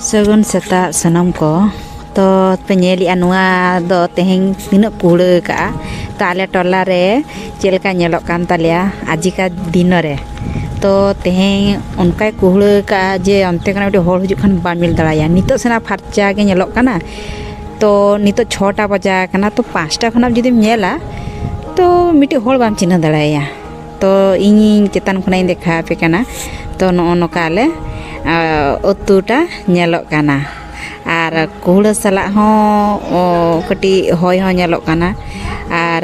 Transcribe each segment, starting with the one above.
Sagun seta sanam ko to penyeli anua do teheng tinuk kuhule ka tale tola re chelka nyelok kan talia ajika dinore to teheng onkai kuhule ka je onte kana mite hol hujuk kan bamil dalaya nitok sena farcha ge nyelok kana to nitok 6 ta baja kana to 5 ta khonam judim nyela to mite hol bam china dalaya to ing chetan khonai dekha pe kana to no nokale ututa nyelok kana ar kuhula salak ho kati hoy ho nyelok kana ar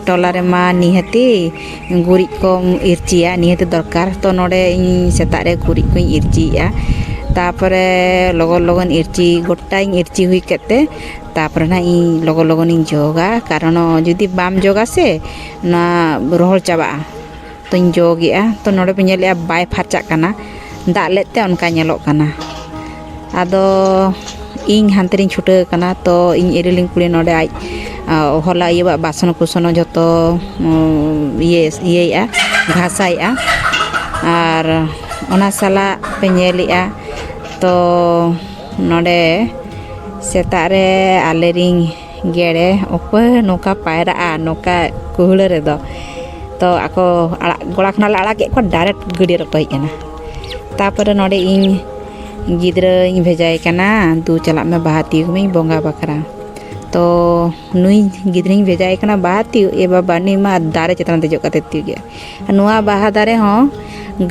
tolare ma nihati gurik ko ircia nihati dorkar to node ing setak re gurik ko irci ya tapore logon irci gotain irci hui kete tapore na i logon ing joga karono judi bam joga se na rohol chaba to jogi ya to node penyeli bai pharchak kana dak lete onka nyelok kana ado ing hanterin chute kana to ing iriling kuli node ai hola iba bason kusono joto ye ya ghasai ya ar ona sala penyeli ya to node setare alering gere ope noka paira noka kuhule redo to ako golak nala ala ke ko direct gedi rotoi kana tapore node ing gidra ing bhejai kana du chalak me bahati me bonga bakra to nui gidra ing bhejai kana bahati e baba ni ma dare chetan dejok kate tige nuwa baha dare ho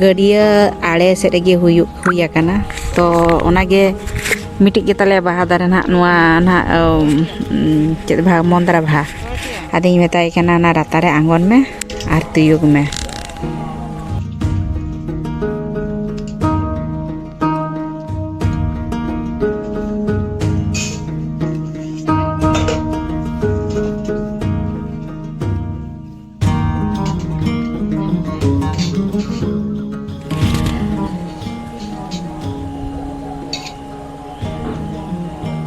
gadia ale serege huya kana to onage mitik getale baha dare na nuwa na chet bha mondara bha ading metai kana na ratare angon me ar tuyug me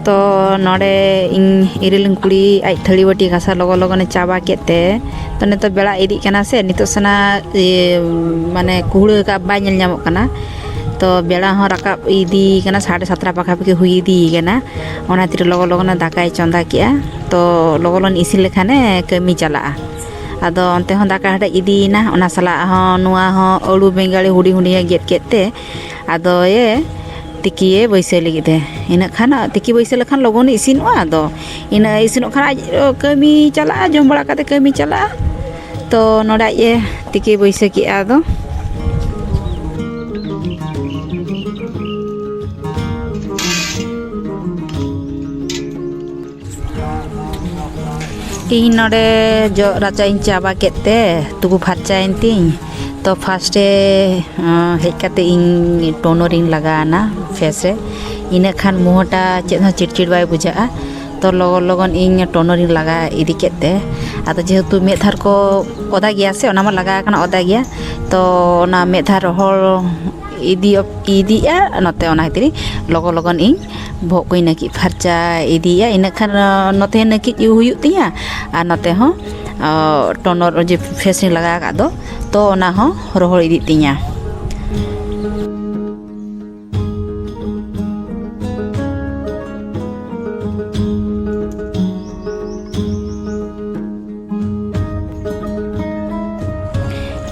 to node ing iriling kuli ai thali bati gasa logo ne chaba kete to neto bela idi kana se nito sana mane kuhule ka ba nyel nyamok kana to bela ho rakap idi kana 7:30 pakha pake hui idi kana ona tir logo na dakai chonda kia to logo isil lekhane kami chala ado onte hon daka hada idi na ona sala ho nuwa ho olu bengali hudi get kete ado ye tikiye boise ligide ina khana tiki boise lekhan logon isinwa ado ina isinok khana kami chala jom bala kate kami chala to noda ye tiki boise ki ado ing node jo racha ing chaba kete tuku pharcha enting to first hekate ing tonoring lagana face ina khan mohota chit bai buja to logon ing tonoring laga idi kete ado jehetu medhar ko oda gya se ona ma laga kana oda gya to ona medhar hol idi ya note ona hitri logon ing bhok ko inaki pharcha idi ya ina khan note naki yu huyuk tiya ar note ho tonor je face laga ka do to ona ho rohol idi tinya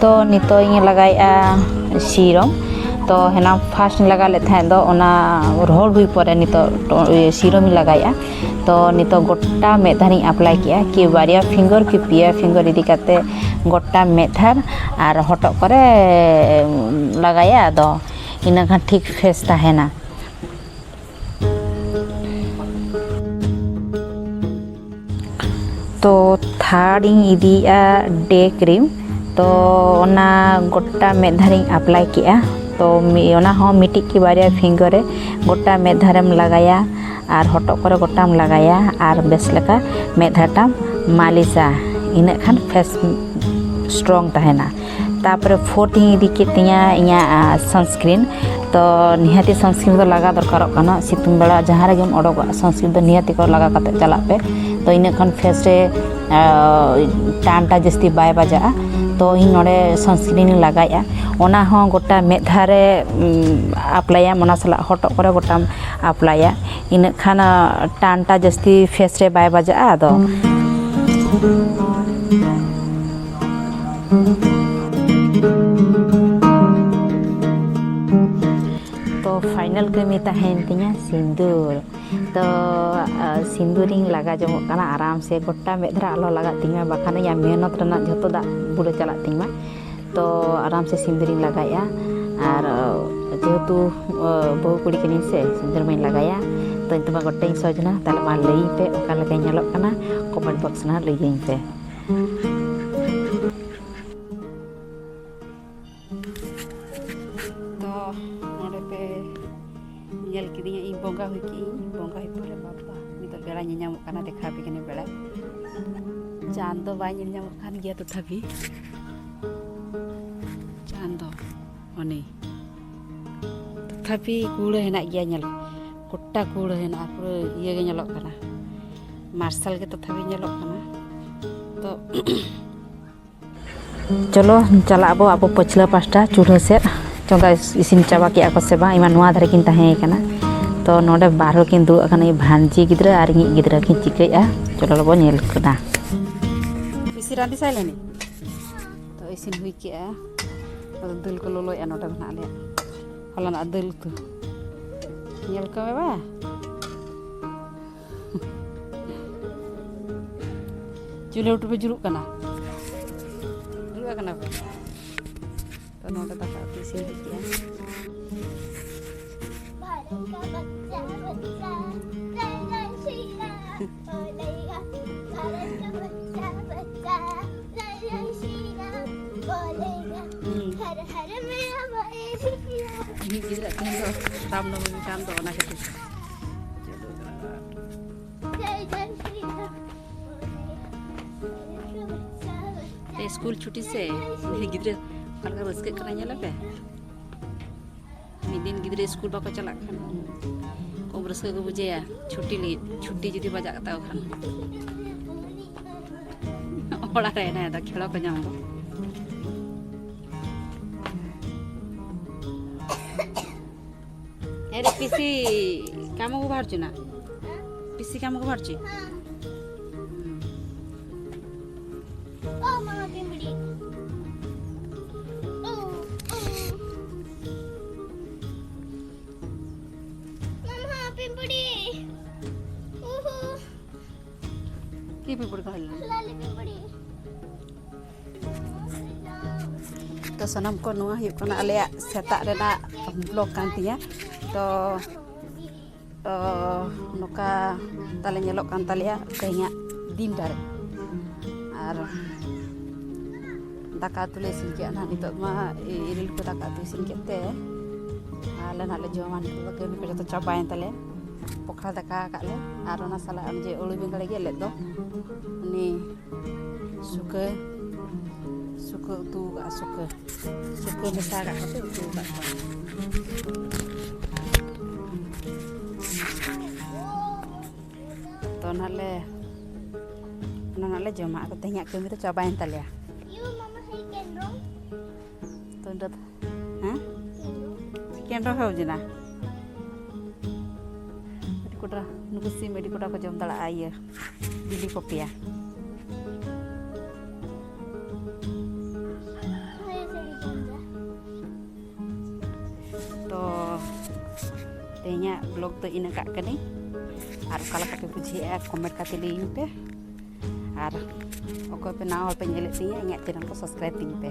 to nito ing lagai a sirom to hena first laga le thain do ona rohol hui pore nito sirom lagai a to nito gotta medharing apply kiya ki baria finger ki pia finger idi kate gotta medhar ar hotok kore lagaya do ina khan thik face tahena to third ing idi a day cream to ona gotta medharing apply kiya to ona ho mitik ki baria finger re gotta medharem lagaya ar hotok kore gotam lagaya ar bes leka medhatam malisa ina khan face strong tahena tapore 14 idi kitinya inya sunscreen to nihati sunscreen do laga dorkarok kana situng bela jahan re gem odok sunscreen do nihati ko laga kate chalak pe to ina khan face re टानटा जस्ती bye बजा तो इन नोडे sunscreen लगाया ओना हों गोटा मेद धारे अप्लाया मना सला हटो करे गोटा अप्लाया इन खाना टानटा जस्ती फेस रे बाय बजा आदो तो फाइनल कमी तहन तिया सिंदूर तो सिंदूरिंग लगा जमो काना आराम से गोटा मेधरा आलो लगा तिमा बाखान या मेहनत रना झतो दा बुड़े चला तिमा तो आराम से सिंदूरिंग लगाया और जेहेतु बहु कुड़ी कनी से सिंदूर में लगाया तो इंतमा गोटे सजना ताले मा लई पे ओका लगा ñelok kana कमेंट बॉक्स ना लईइन पे तो नोडे पे ñel किदिया इ बोंगा हुई की बोंगा हुई परे बाबा नितो बेड़ा ñeñamok kana देखा पे कने बेड़ा चांद दो बाय ñeñamok kan गिया तो तथापि चांद दो ओने तथापि कूड़ हेना गिया ñel गोटा कूड़ हेना पूरा ये गे ñelok kana मार्शल के तथापि ñelok kana तो चलो चला अब पछला पास्टा चूल्हा से चौंगा इसिन चाबा के आको से बा इमा नुआ धारे किन ताहे kana तो नोडे बारो किन दुआ kana भांजी गिद्रा आर गी गिद्रा किन चिकैया चलो लो ñel kana इसी रांदी साइलेनी तो इसिन हुई के तो दल को लोलो या नोडे बना ले होला ना दल तो ñel को बा चूल्हा उठ पे जुरुक kana kana तो नोडे दाका इसिन हुई के गिद्रा तेन दो रामनवमी काम दो ना खातिर स्कूल छुट्टी से गिद्रा अलगा रस्के कना ñela पे मिदिन गिद्रा स्कूल बाको चला खान कम रस्के को बुझेया छुट्टी जुदी बजा कता खान ओड़ा रे ना दा खेलो को ñam अरे पीसी काम को बाहर ना पीसी काम को बाहर की पिंपड़ी तो सनम को नुआ हुई कना आले सेता रेना ब्लॉग कान तिया तो नोका ताले ñelok kan talia kayaknya दिन दारे और दाका तुले इसिन के ना नितो मा इरिल को दाका तु इसिन केते आले नाले जमान को कमी को जतो चाबायन ताले पखा दाका काले और ना साला जे ओळु बेंगड़े गे ले दो नि सुके सुके तु गा सुके मेसा गा कते तु गा तो नाले जमा को तेहnya kami tu cobain tali ya. Yo mama hai kendrong. तो इंदत हैं kendrong है उजना. मेडिकोटा नुकुसी मेडिकोटा को जम तला आये बिली कोपिया. तो तेहnya blog tu ina kak kani. और कला कटे बुझे कमेंट करते लीन पे और अकोय पे ना हल पे ñelek tinya चैनल को सब्सक्राइब तीन पे